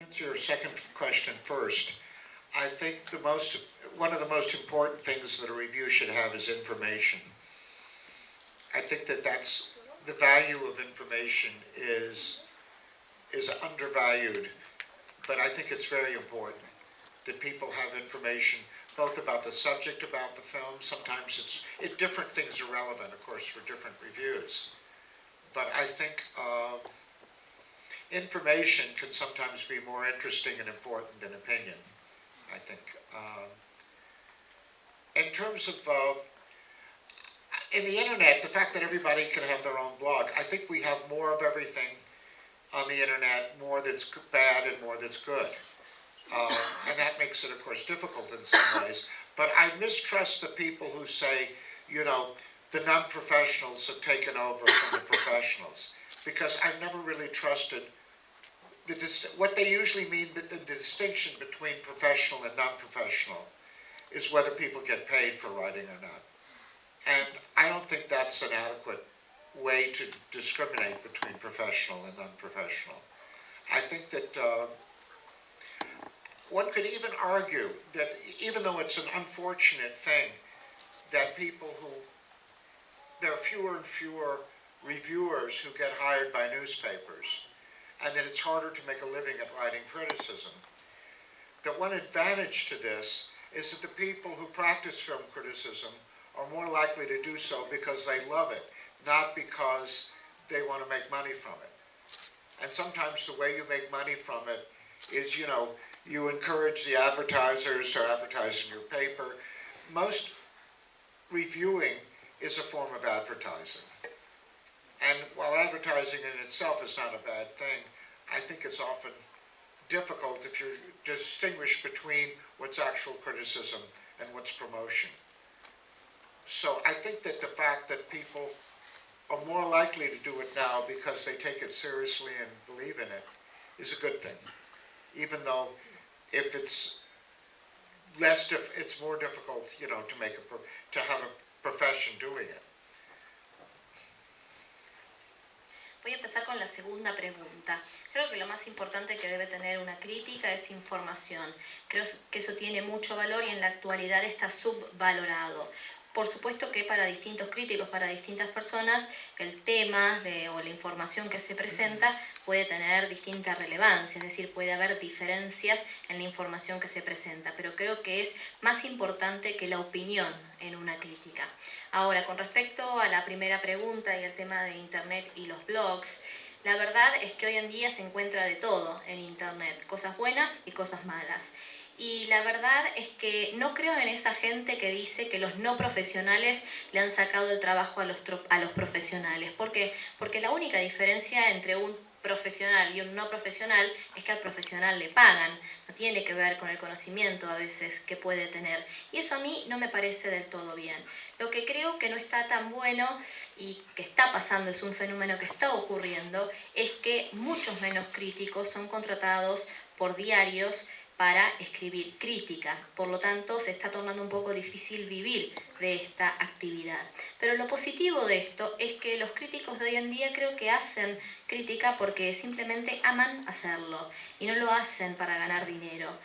answer your second question first. I think one of the most important things that a review should have is information. I think that's the value of information is undervalued, but I think it's very important that people have information both about the subject about the film. Sometimes different things are relevant, of course, for different reviews. But I think information can sometimes be more interesting and important than opinion, I think. In terms of, in the internet, the fact that everybody can have their own blog, I think we have more of everything on the internet, more that's bad and more that's good. And that makes it, of course, difficult in some ways. But I mistrust the people who say, you know, the non-professionals have taken over from the professionals. Because I've never really trusted what they usually mean, the distinction between professional and non-professional is whether people get paid for writing or not. And I don't think that's an adequate way to discriminate between professional and non-professional. I think that one could even argue that even though it's an unfortunate thing that there are fewer and fewer reviewers who get hired by newspapers, and that it's harder to make a living at writing criticism, that one advantage to this is that the people who practice film criticism are more likely to do so because they love it, not because they want to make money from it. And sometimes the way you make money from it is, you know, you encourage the advertisers to advertise in your paper. Most reviewing is a form of advertising. And while advertising in itself is not a bad thing, I think it's often difficult if you distinguish between what's actual criticism and what's promotion. So I think that the fact that people are more likely to do it now because they take it seriously and believe in it is a good thing. Even though if it's it's more difficult, you know, to have a profession doing it. Voy a empezar con la segunda pregunta. Creo que lo más importante que debe tener una crítica es información. Creo que eso tiene mucho valor y en la actualidad está subvalorado. Por supuesto que para distintos críticos, para distintas personas, el tema o la información que se presenta puede tener distinta relevancia, es decir, puede haber diferencias en la información que se presenta, pero creo que es más importante que la opinión en una crítica. Ahora, con respecto a la primera pregunta y el tema de Internet y los blogs, la verdad es que hoy en día se encuentra de todo en Internet, cosas buenas y cosas malas. Y la verdad es que no creo en esa gente que dice que los no profesionales le han sacado el trabajo a los profesionales. ¿Por qué? Porque la única diferencia entre un profesional y un no profesional es que al profesional le pagan. No tiene que ver con el conocimiento a veces que puede tener. Y eso a mí no me parece del todo bien. Lo que creo que no está tan bueno y que está pasando, es un fenómeno que está ocurriendo, es que muchos menos críticos son contratados por diarios para escribir crítica. Por lo tanto, se está tornando un poco difícil vivir de esta actividad. Pero lo positivo de esto es que los críticos de hoy en día creo que hacen crítica porque simplemente aman hacerlo y no lo hacen para ganar dinero.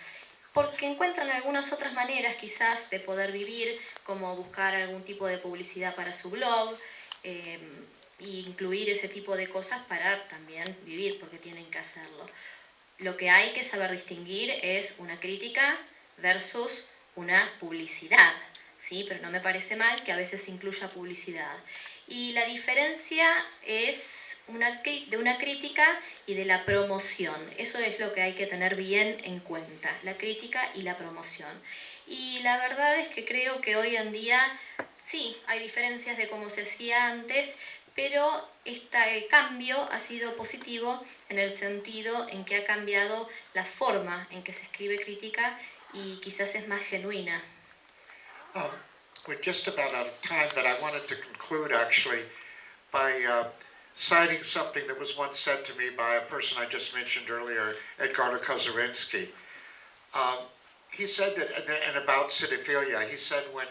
Porque encuentran algunas otras maneras quizás de poder vivir, como buscar algún tipo de publicidad para su blog, e incluir ese tipo de cosas para también vivir, porque tienen que hacerlo. Lo que hay que saber distinguir es una crítica versus una publicidad, ¿sí? Pero no me parece mal que a veces se incluya publicidad. Y la diferencia es de una crítica y de la promoción. Eso es lo que hay que tener bien en cuenta, la crítica y la promoción. Y la verdad es que creo que hoy en día, sí, hay diferencias de cómo se hacía antes, pero este cambio ha sido positivo en el sentido en que ha cambiado la forma en que se escribe crítica y quizás es más genuina. We're just about out of time, but I wanted to conclude actually by citing something that was once said to me by a person I just mentioned earlier, Edgardo Kozarinsky. He said that, and about cinephilia, he said when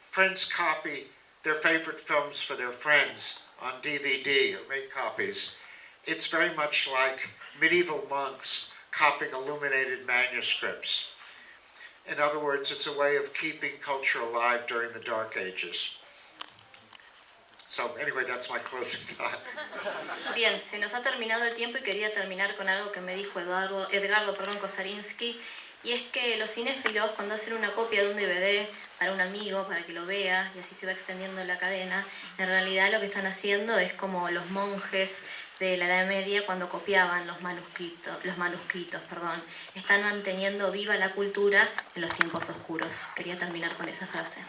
friends copy their favorite films for their friends on DVD or make copies, it's very much like medieval monks copying illuminated manuscripts. In other words, it's a way of keeping culture alive during the Dark Ages. So anyway, that's my closing thought. Bien, se nos ha terminado el tiempo y quería terminar con algo que me dijo Edgardo Kosarinsky, y es que los cinéfilos, cuando hacen una copia de un DVD para un amigo, para que lo vea, y así se va extendiendo la cadena, en realidad lo que están haciendo es como los monjes de la Edad Media cuando copiaban los manuscritos, están manteniendo viva la cultura en los tiempos oscuros. Quería terminar con esa frase.